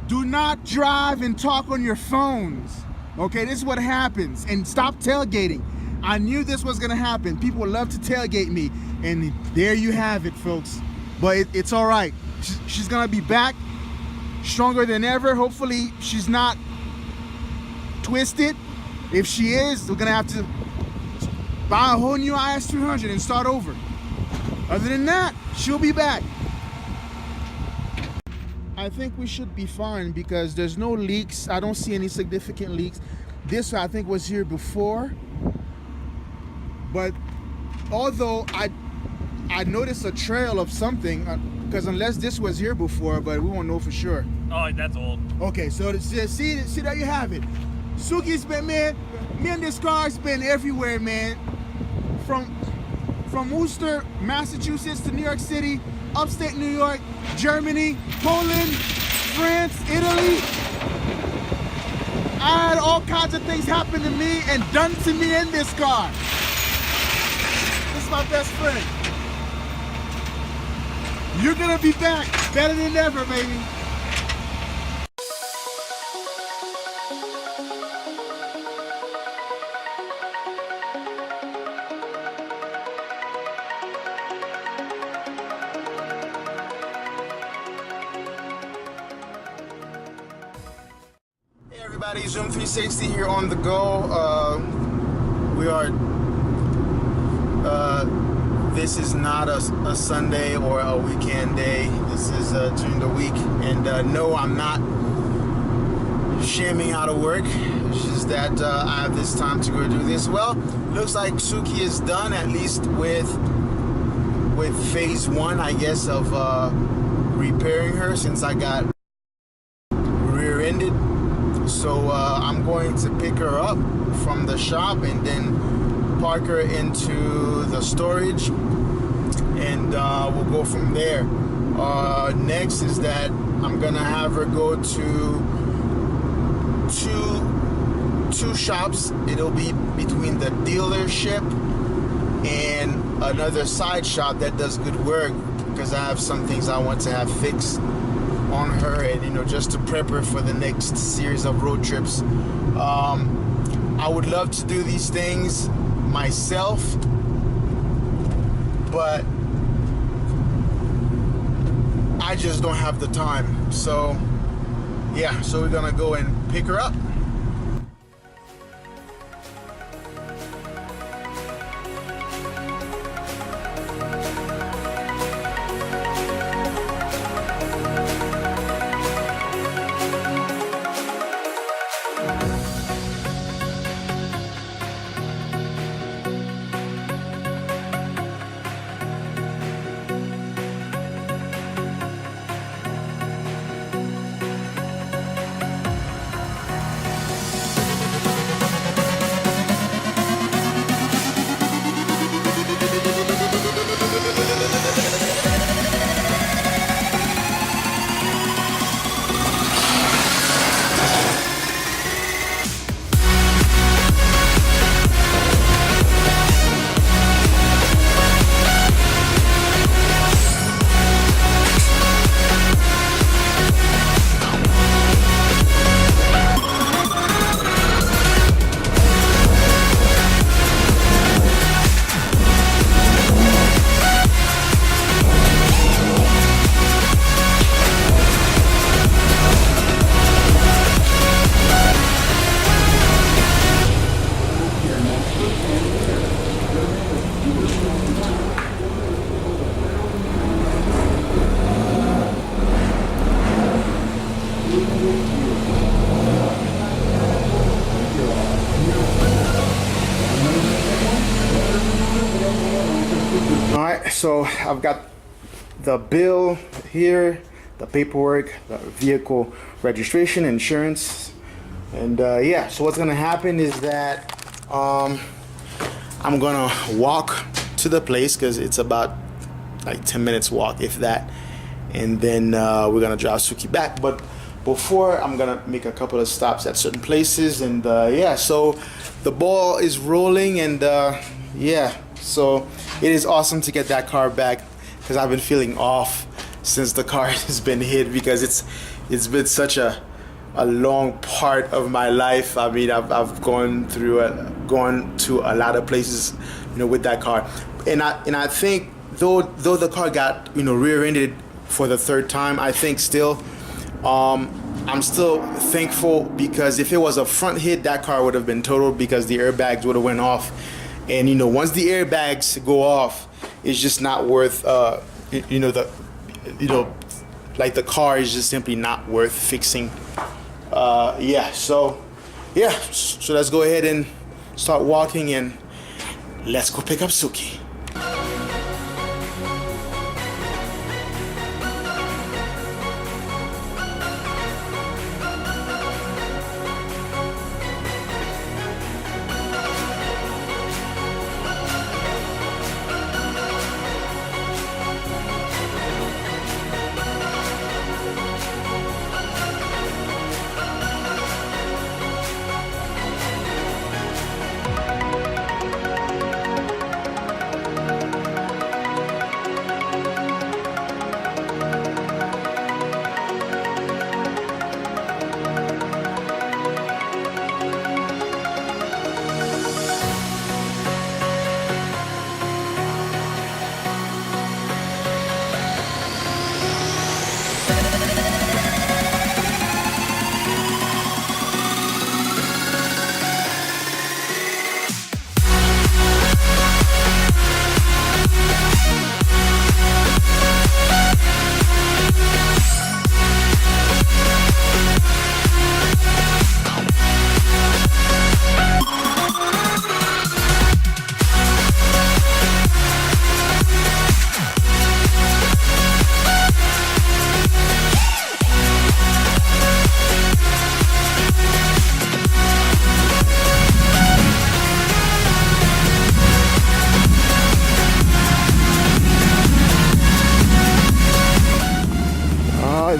Do not drive and talk on your phones. Okay, this is what happens. And stop tailgating. I knew this was gonna happen. People would love to tailgate me. And there you have it, folks. But it's all right. She's gonna be back stronger than ever. Hopefully she's not twisted. If she is, we're gonna have to buy a whole new IS300 and start over. Other than that, she'll be back. I think we should be fine because there's no leaks. I don't see any significant leaks. This I think was here before, but although I noticed a trail of something, because unless this was here before, but we won't know for sure. Oh, that's old. Okay, so see there you have it. Suki's been, man, me and this car's been everywhere, man. From Worcester, Massachusetts to New York City, upstate New York, Germany, Poland, France, Italy. I had all kinds of things happen to me and done to me in this car. This is my best friend. You're gonna be back better than ever, baby. Hey everybody, Zoom 360 here on the go. This is not a Sunday or a weekend day. This is during the week. And no, I'm not shamming out of work. It's just that I have this time to go do this. Well, looks like Suki is done, at least with phase one, I guess, of repairing her since I got rear-ended. So I'm going to pick her up from the shop and then park her into the storage, and we'll go from there. Next is that I'm gonna have her go to two shops. It'll be between the dealership and another side shop that does good work, because I have some things I want to have fixed on her, and just to prep her for the next series of road trips. I would love to do these things myself, but I just don't have the time. So yeah, so we're gonna go and pick her up. Alright, so I've got the bill here, the paperwork, the vehicle registration, insurance, and yeah, so what's gonna happen is that I'm gonna walk to the place, because it's about like 10 minutes walk, if that, and then we're gonna drive Suki back. But before, I'm gonna make a couple of stops at certain places, and yeah, so the ball is rolling, and yeah, so it is awesome to get that car back, because I've been feeling off since the car has been hit, because it's been such a long part of my life. I mean, I've gone to a lot of places, you know, with that car, and I think though the car got, you know, rear-ended for the third time, I think still, I'm still thankful, because if it was a front hit, that car would have been totaled, because the airbags would have went off, and you know, once the airbags go off, it's just not worth, like the car is just simply not worth fixing. So let's go ahead and start walking, and let's go pick up Suki.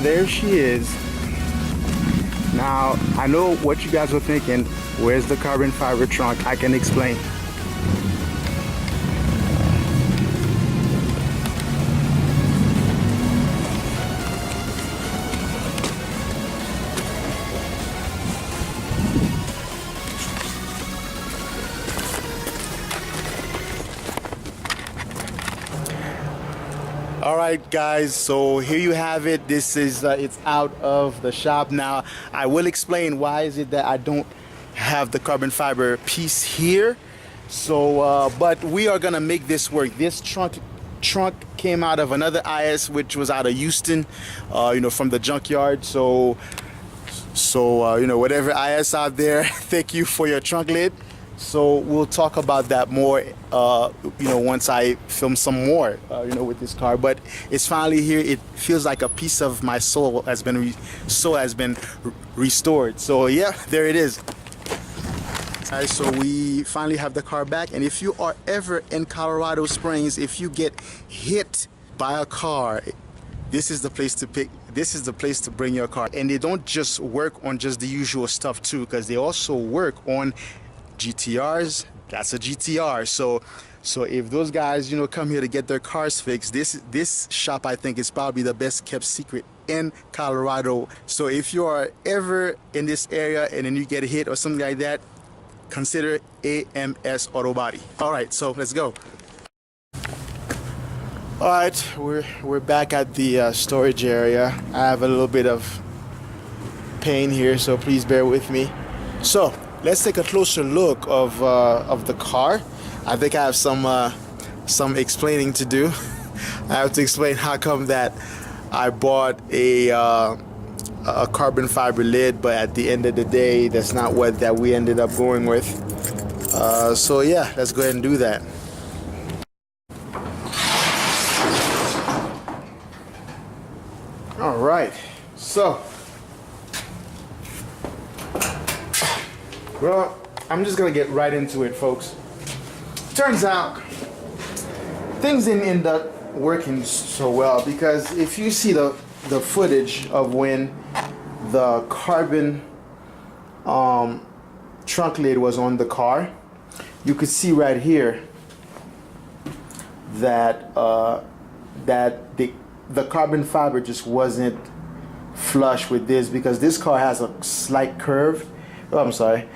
There she is. Now, I know what you guys are thinking. Where's the carbon fiber trunk? I can explain. All right, guys, so here you have it. This is it's out of the shop now. I will explain why is it that I don't have the carbon fiber piece here. So but we are gonna make this work. This trunk came out of another IS, which was out of Houston, you know, from the junkyard. So you know, whatever IS out there, thank you for your trunk lid. So we'll talk about that more, you know, once I film some more, you know, with this car. But it's finally here. It feels like a piece of my soul has been restored. So yeah, there it is. All right, so we finally have the car back. And if you are ever in Colorado Springs, if you get hit by a car, this is the place to pick. This is the place to bring your car. And they don't just work on just the usual stuff too, because they also work on GTRs. That's a GTR. So if those guys, you know, come here to get their cars fixed, this shop, I think, is probably the best kept secret in Colorado. So if you are ever in this area and then you get hit or something like that, consider AMS Auto Body. All right, so let's go. All right, we're back at the storage area. I have a little bit of pain here, so please bear with me. So let's take a closer look of the car. I think I have some explaining to do. I have to explain how come that I bought a carbon fiber lid, but at the end of the day, that's not what that we ended up going with. So yeah, let's go ahead and do that. All right, so. Well, I'm just gonna get right into it, folks. Turns out things didn't end up working so well, because if you see the footage of when the carbon trunk lid was on the car, you could see right here that that the carbon fiber just wasn't flush with this, because this car has a slight curve. Oh, I'm sorry.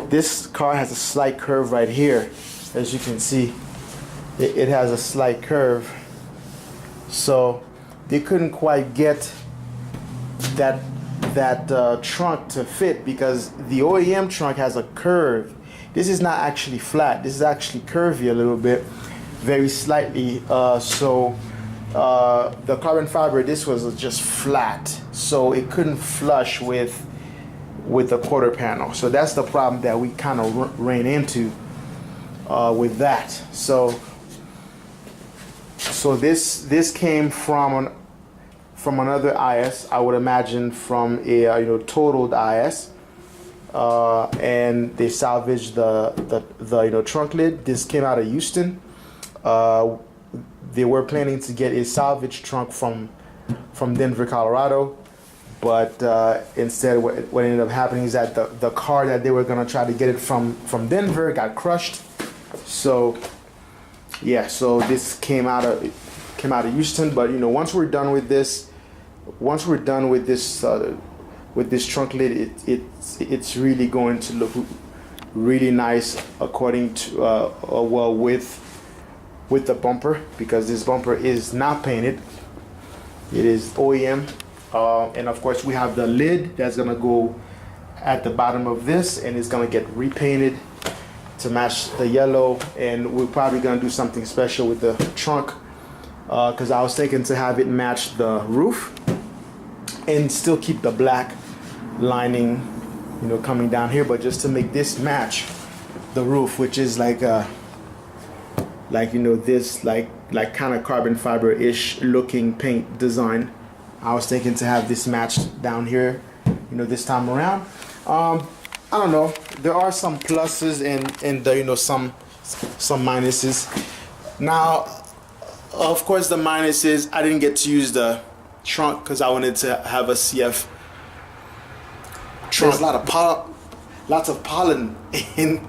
This car has a slight curve right here. As you can see, it has a slight curve. So they couldn't quite get that trunk to fit, because the OEM trunk has a curve. This is not actually flat. This is actually curvy a little bit, very slightly. So the carbon fiber, this was just flat, so it couldn't flush with the quarter panel. So that's the problem that we kind of ran into with that. So this came from another IS, I would imagine from a totaled IS, and they salvaged the trunk lid. This came out of Houston. They were planning to get a salvage trunk from Denver, Colorado, but instead what ended up happening is that the car that they were gonna try to get it from Denver got crushed. So yeah, so this came out of Houston. But once we're done with this trunk lid, it's really going to look really nice, according to well, with the bumper, because this bumper is not painted. It is OEM, and of course we have the lid that's gonna go at the bottom of this, and it's gonna get repainted to match the yellow. And we're probably gonna do something special with the trunk, because I was thinking to have it match the roof and still keep the black lining coming down here, but just to make this match the roof, which is like this kind of carbon fiber-ish looking paint design. I was thinking to have this matched down here this time around. I don't know, there are some pluses and some minuses. Now of course the minuses, I didn't get to use the trunk because I wanted to have a CF trunk. There's lots of pollen in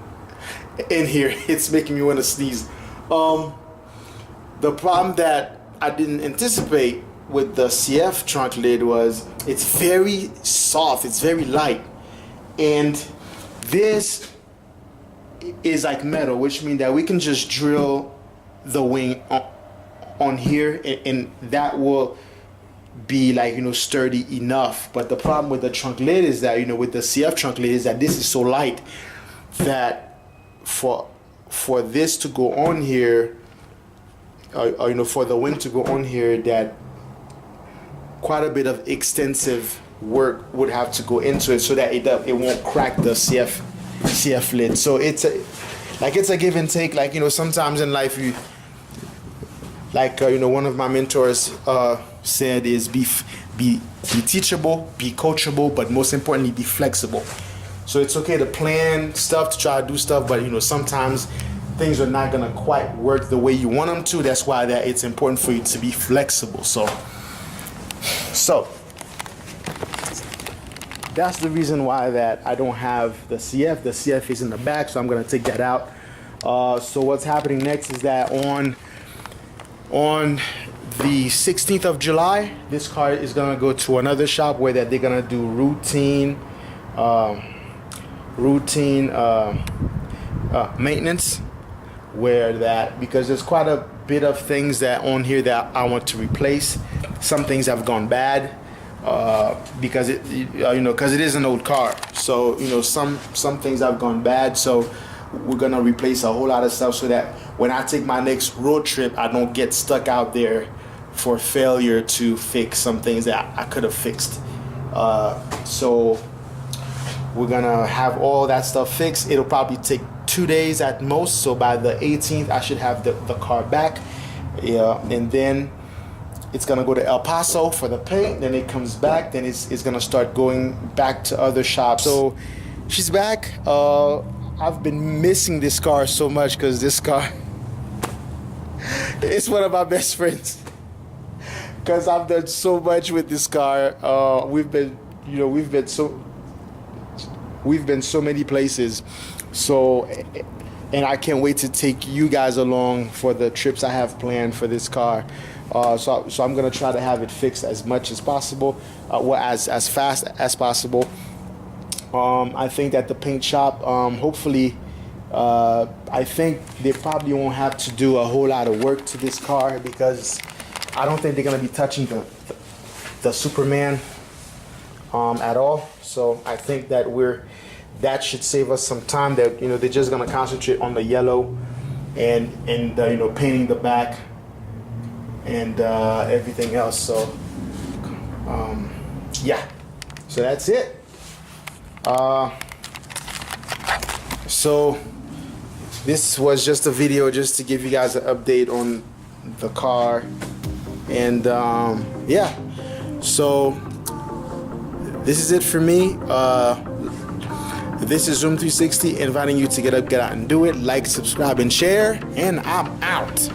here. It's making me want to sneeze. The problem that I didn't anticipate with the CF trunk lid was it's very soft, it's very light, and this is like metal, which means that we can just drill the wing on here, and that will be sturdy enough. But the problem with the trunk lid is that with the CF trunk lid is that this is so light that for this to go on here, for the wing to go on here, that quite a bit of extensive work would have to go into it so that it won't crack the CF lid. So it's a give and take. Sometimes in life you one of my mentors said is be teachable, be coachable, but most importantly be flexible. So it's okay to plan stuff, to try to do stuff, but sometimes things are not gonna quite work the way you want them to. That's why it's important for you to be flexible. So that's the reason why that I don't have the CF. The CF is in the back, so I'm gonna take that out. So what's happening next is that on the 16th of July, this car is gonna go to another shop where they're gonna do routine maintenance, because there's quite a bit of things that on here that I want to replace. Some things have gone bad because it is an old car. So some things have gone bad. So we're gonna replace a whole lot of stuff so that when I take my next road trip, I don't get stuck out there for failure to fix some things that I could have fixed. So we're gonna have all that stuff fixed. It'll probably take 2 days at most. So by the 18th, I should have the car back. Yeah, and then it's gonna go to El Paso for the paint. Then it comes back. Then it's gonna start going back to other shops. So she's back. I've been missing this car so much because this car is one of my best friends. Because I've done so much with this car. We've been so many places. So, and I can't wait to take you guys along for the trips I have planned for this car. So I'm gonna try to have it fixed as much as possible, well, as fast as possible. I think that the paint shop, hopefully, I think they probably won't have to do a whole lot of work to this car, because I don't think they're gonna be touching the Superman at all. So I think that that should save us some time. That, you know, they're just gonna concentrate on the yellow and you know, painting the back and everything else. So yeah, so that's it. So this was just a video just to give you guys an update on the car, and yeah, so this is it for me. This is Zoom 360 inviting you to get up, get out, and do it. Like, subscribe, and share, and I'm out.